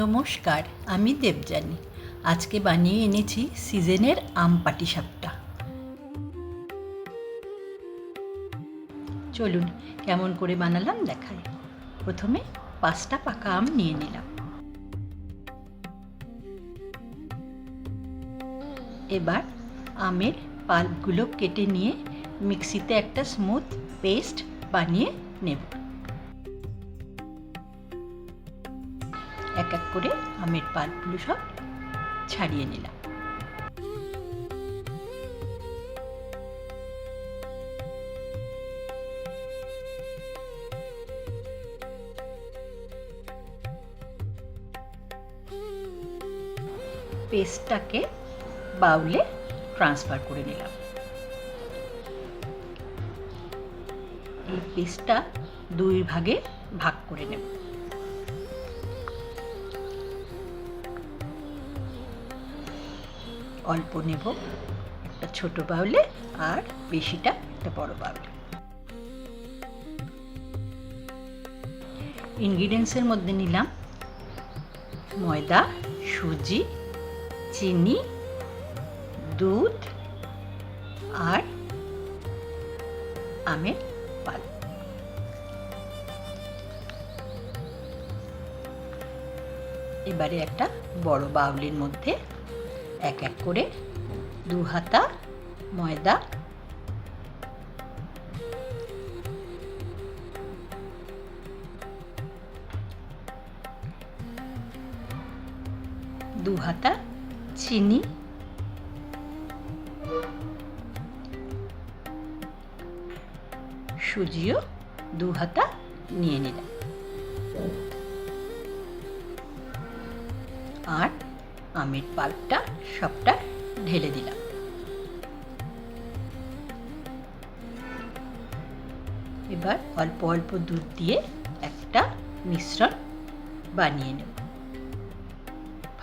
নমস্কার, আমি দেবযানী। আজকে বানিয়ে এনেছি সিজনের আম পাটিসাপটা। চলুন কেমন করে বানালাম দেখাই। প্রথমে 5টা পাকা আম নিয়ে নিলাম। এবার আমের পাল্পগুলো কেটে নিয়ে মিক্সিতে একটা স্মুথ পেস্ট বানিয়ে নেব। এক এক করে আমের পাল্পগুলো সব ছাড়িয়ে নিলাম। পেস্টটাকে বাউলে ট্রান্সফার করে নিলাম। এই পেস্টটা 2 ভাগে ভাগ করে নেব। অল্প নেব একটা ছোট বাউলে, আর বেশিটা একটা বড় বাউলে। ইনগ্রিডিয়েন্টসের মধ্যে নিলাম ময়দা, সুজি, চিনি, দুধ আর আমের পাল্প। এবারে একটা বড় বাউলের মধ্যে এক এক করে 2 হাতা ময়দা, 2 হাতা চিনি, সুজিও 2 হাতা নিয়ে নিলাম, আর আমের পাল্পটা সবটা ঢেলে দিলাম। এবার অল্প অল্প দুধ দিয়ে একটা মিশ্রণ বানিয়ে নেব।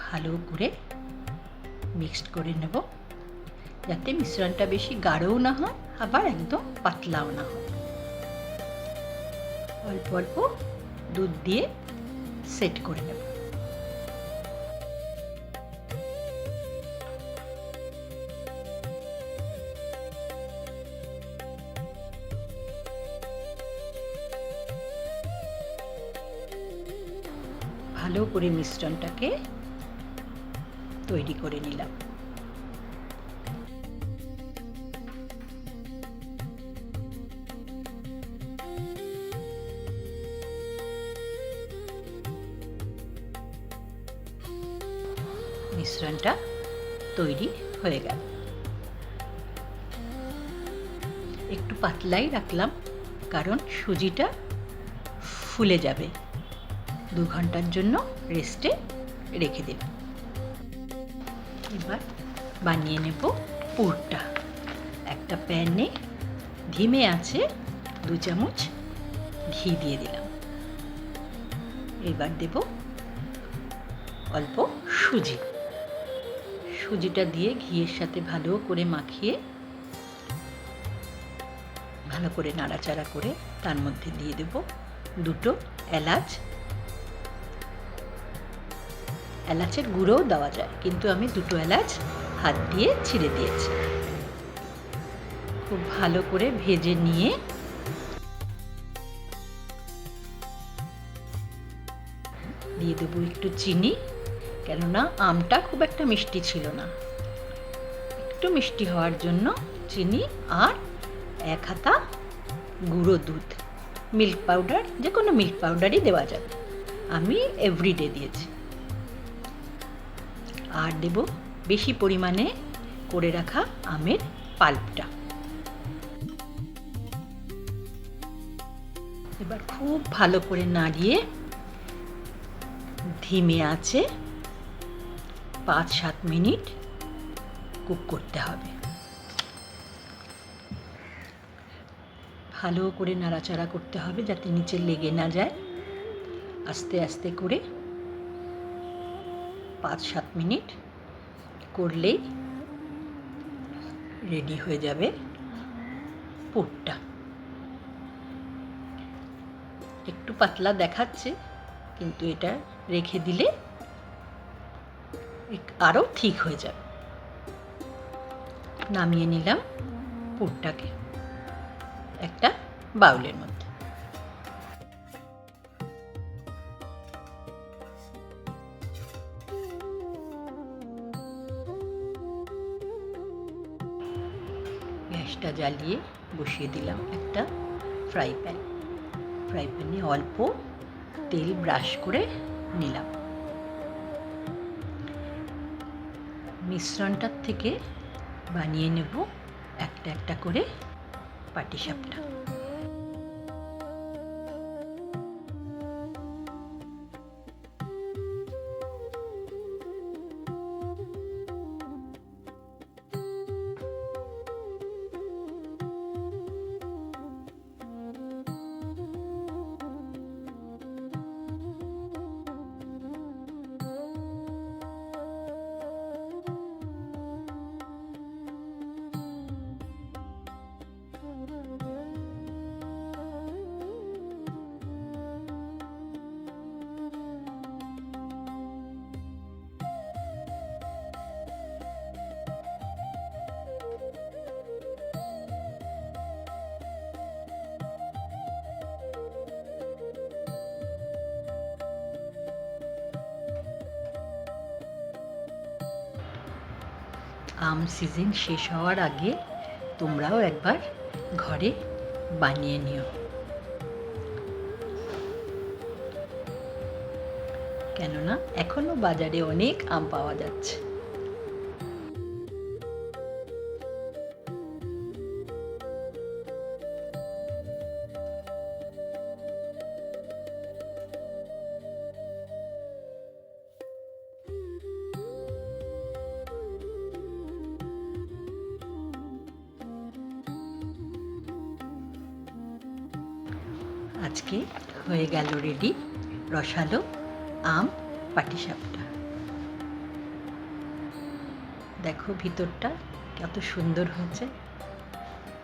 ভালো করে মিক্সড করে নেব, যাতে মিশ্রণটা বেশি গাঢ়ও না হয় আবার একদম পাতলাও না হয়। অল্প অল্প দুধ দিয়ে সেট করে নেব। ভালো করে মিশ্রণটাকে তৈরি করে নিলাম। মিশ্রণটা তৈরি হয়ে গেল। একটু পাতলাই রাখলাম, কারণ সুজিটা ফুলে যাবে। 2 ঘন্টার জন্য রেস্টে রেখে দিলাম। এবার বানিয়ে নেব পুরটা। একটা প্যানে ধিমে আছে 2 চামচ ঘি দিয়ে দিলাম। এবার দেব অল্প সুজি। সুজিটা দিয়ে ঘিয়ের সাথে ভালো করে মাখিয়ে ভালো করে নাড়াচাড়া করে তার মধ্যে দিয়ে দেব 2টো এলাচ। এলাচের গুঁড়োও দেওয়া যায়, কিন্তু আমি 2টো এলাচ হাত দিয়ে ছিঁড়ে দিয়েছি। খুব ভালো করে ভেজে নিয়ে দিয়ে দেবো একটু চিনি, কেননা আমটা খুব একটা মিষ্টি ছিল না। একটু মিষ্টি হওয়ার জন্য চিনি, আর 1 হাতা গুঁড়ো দুধ। মিল্ক পাউডার, যে কোনো মিল্ক পাউডারই দেওয়া যাবে, আমি এভরিডে দিয়েছি। আর দেব বেশি পরিমাণে করে রাখা আমের পাল্পটা। এবার খুব ভালো করে নাড়িয়ে ধিমে আঁচে 5-7 মিনিট কুক করতে হবে। ভালো করে নাড়াচাড়া করতে হবে যাতে নিচে লেগে না যায়। আস্তে আস্তে করে 5-7 মিনিট করলেই রেডি হয়ে যাবে পুরটা। একটু পাতলা দেখাচ্ছে, কিন্তু এটা রেখে দিলে আরও ঠিক হয়ে যাবে। নামিয়ে নিলাম পুরটাকে একটা বাউলের মধ্যে। গ্যাসটা জ্বালিয়ে বসিয়ে দিলাম একটা ফ্রাই প্যান। ফ্রাই প্যানে অল্প তেল ব্রাশ করে নিলাম। মিশ্রণটার থেকে বানিয়ে নেব একটা একটা করে পাটিসাপটা। আম সিজন শেষ হওয়ার আগে তোমরাও একবার ঘরে বানিয়ে নিও, কেননা এখনো বাজারে অনেক আম পাওয়া যাচ্ছে। আজকে হয়ে গেল রেডি রসালো আম পাটিসাপটা। দেখো ভিতরটা কত সুন্দর হয়েছে,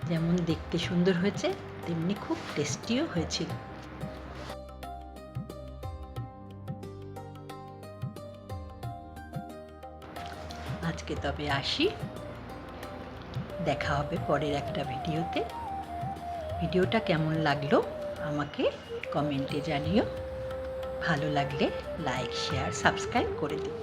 যেমন দেখতে সুন্দর হয়েছে তেমনি খুব টেস্টিও হয়েছিল। আজকে তবে আসি, দেখা হবে পরের একটা ভিডিওতে। ভিডিওটা কেমন লাগলো আমাকে কমেন্টে জানিও। ভালো লাগলে লাইক, শেয়ার, সাবস্ক্রাইব করে দিও।